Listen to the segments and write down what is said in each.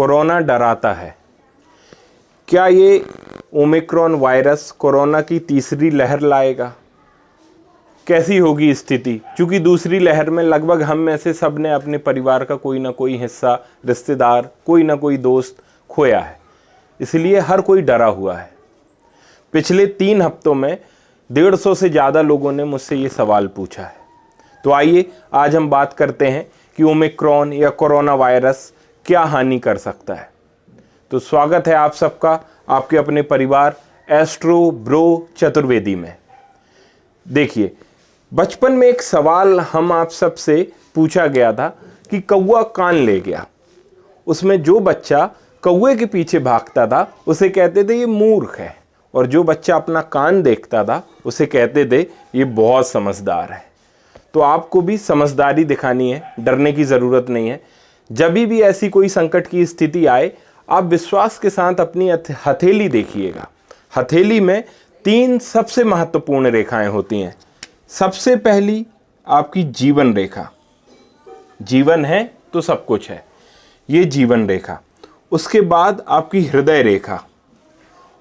Corona डराता है। क्या ये ओमिक्रॉन वायरस कोरोना की तीसरी लहर लाएगा? कैसी होगी स्थिति? क्योंकि दूसरी लहर में लगभग हम में से सब ने अपने परिवार का कोई ना कोई हिस्सा, रिश्तेदार, कोई ना कोई दोस्त खोया है, इसलिए हर कोई डरा हुआ है। पिछले 3 हफ्तों में 150 से ज़्यादा लोगों ने मुझसे ये सवाल पूछा है। तो आइए आज हम बात करते हैं कि ओमिक्रॉन या कोरोना वायरस क्या हानि कर सकता है। तो स्वागत है आप सबका आपके अपने परिवार एस्ट्रो ब्रो चतुर्वेदी में। देखिए, बचपन में एक सवाल हम आप सब से पूछा गया था कि कौवा कान ले गया। उसमें जो बच्चा कौवे के पीछे भागता था उसे कहते थे ये मूर्ख है, और जो बच्चा अपना कान देखता था उसे कहते थे ये बहुत समझदार है। तो आपको भी समझदारी दिखानी है, डरने की ज़रूरत नहीं है। जब भी ऐसी कोई संकट की स्थिति आए, आप विश्वास के साथ अपनी हथेली देखिएगा। हथेली में 3 सबसे महत्वपूर्ण रेखाएं होती हैं। सबसे पहली आपकी जीवन रेखा, जीवन है तो सब कुछ है, ये जीवन रेखा। उसके बाद आपकी हृदय रेखा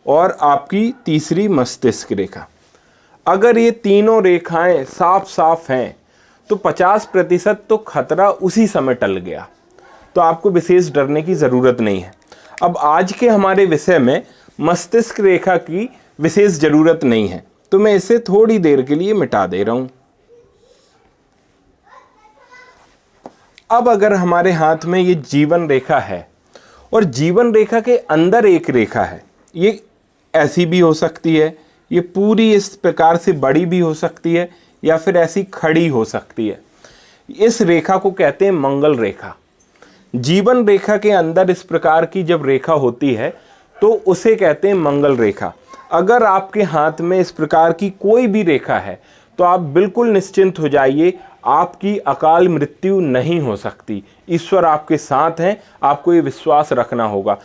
और आपकी तीसरी मस्तिष्क रेखा। अगर ये तीनों रेखाएं साफ साफ हैं तो 50% तो खतरा उसी समय टल गया, तो आपको विशेष डरने की ज़रूरत नहीं है। अब आज के हमारे विषय में मस्तिष्क रेखा की विशेष ज़रूरत नहीं है, तो मैं इसे थोड़ी देर के लिए मिटा दे रहा हूँ। अब अगर हमारे हाथ में ये जीवन रेखा है और जीवन रेखा के अंदर एक रेखा है, ये ऐसी भी हो सकती है, ये पूरी इस प्रकार से बड़ी भी हो सकती है, या फिर ऐसी खड़ी हो सकती है। इस रेखा को कहते हैं मंगल रेखा। जीवन रेखा के अंदर इस प्रकार की जब रेखा होती है तो उसे कहते हैं मंगल रेखा। अगर आपके हाथ में इस प्रकार की कोई भी रेखा है तो आप बिल्कुल निश्चिंत हो जाइए, आपकी अकाल मृत्यु नहीं हो सकती। ईश्वर आपके साथ हैं, आपको ये विश्वास रखना होगा।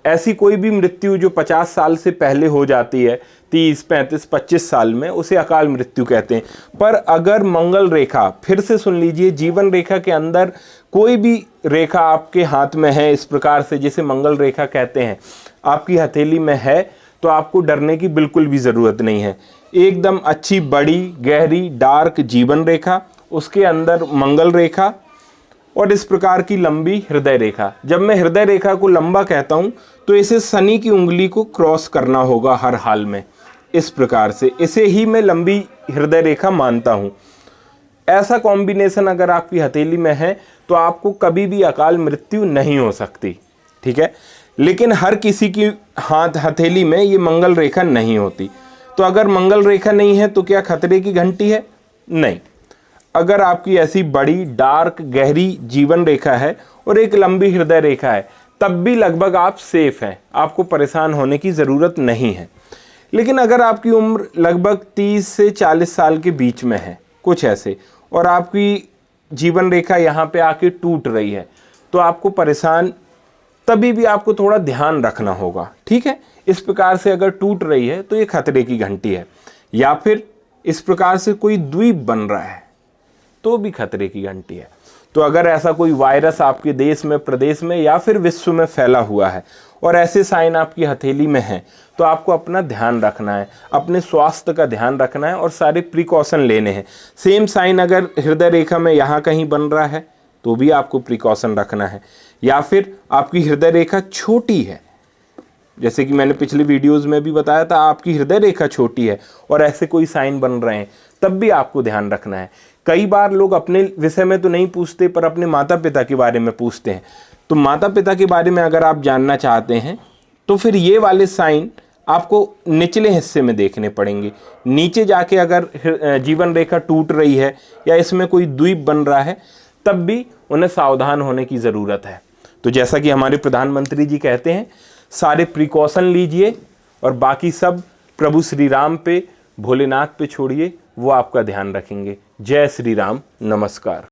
ऐसी कोई भी मृत्यु जो 50 साल से पहले हो जाती है, 30, 35, 25 साल में, उसे अकाल मृत्यु कहते हैं। पर अगर मंगल रेखा, फिर से सुन लीजिए, जीवन रेखा के अंदर कोई भी रेखा आपके हाथ में है इस प्रकार से, जिसे मंगल रेखा कहते हैं, आपकी हथेली में है, तो आपको डरने की बिल्कुल भी ज़रूरत नहीं है। एकदम अच्छी बड़ी गहरी डार्क जीवन रेखा, उसके अंदर मंगल रेखा और इस प्रकार की लंबी हृदय रेखा। जब मैं हृदय रेखा को लंबा कहता हूं तो इसे शनि की उंगली को क्रॉस करना होगा हर हाल में। इस प्रकार से इसे ही मैं लंबी हृदय रेखा मानता हूं। ऐसा कॉम्बिनेशन अगर आपकी हथेली में है तो आपको कभी भी अकाल मृत्यु नहीं हो सकती, ठीक है। लेकिन हर किसी की हथेली में ये मंगल रेखा नहीं होती। तो अगर मंगल रेखा नहीं है तो क्या खतरे की घंटी है? नहीं। अगर आपकी ऐसी बड़ी डार्क गहरी जीवन रेखा है और एक लंबी हृदय रेखा है, तब भी लगभग आप सेफ हैं, आपको परेशान होने की ज़रूरत नहीं है। लेकिन अगर आपकी उम्र लगभग 30 से 40 साल के बीच में है, कुछ ऐसे, और आपकी जीवन रेखा यहाँ पे आके टूट रही है, तो आपको परेशान, तभी भी आपको थोड़ा ध्यान रखना होगा, ठीक है। इस प्रकार से अगर टूट रही है तो ये खतरे की घंटी है, या फिर इस प्रकार से कोई द्वीप बन रहा है तो भी खतरे की घंटी है। तो अगर ऐसा कोई वायरस आपके देश में, प्रदेश में या फिर विश्व में फैला हुआ है और ऐसे साइन आपकी हथेली में हैं, तो आपको अपना ध्यान रखना है, अपने स्वास्थ्य का ध्यान रखना है और सारे प्रिकॉशन लेने हैं। सेम साइन अगर हृदय रेखा में यहाँ कहीं बन रहा है तो भी आपको प्रिकॉशन रखना है। या फिर आपकी हृदय रेखा छोटी है, जैसे कि मैंने पिछले वीडियोज़ में भी बताया था, आपकी हृदय रेखा छोटी है और ऐसे कोई साइन बन रहे हैं, तब भी आपको ध्यान रखना है। कई बार लोग अपने विषय में तो नहीं पूछते, पर अपने माता पिता के बारे में पूछते हैं। तो माता पिता के बारे में अगर आप जानना चाहते हैं तो फिर ये वाले साइन आपको निचले हिस्से में देखने पड़ेंगे। नीचे जाके अगर जीवन रेखा टूट रही है या इसमें कोई द्वीप बन रहा है, तब भी उन्हें सावधान होने की ज़रूरत है। तो जैसा कि हमारे प्रधानमंत्री जी कहते हैं, सारे प्रिकॉशन लीजिए और बाकी सब प्रभु श्री राम पे, भोलेनाथ पे छोड़िए, वो आपका ध्यान रखेंगे। जय श्री राम, नमस्कार।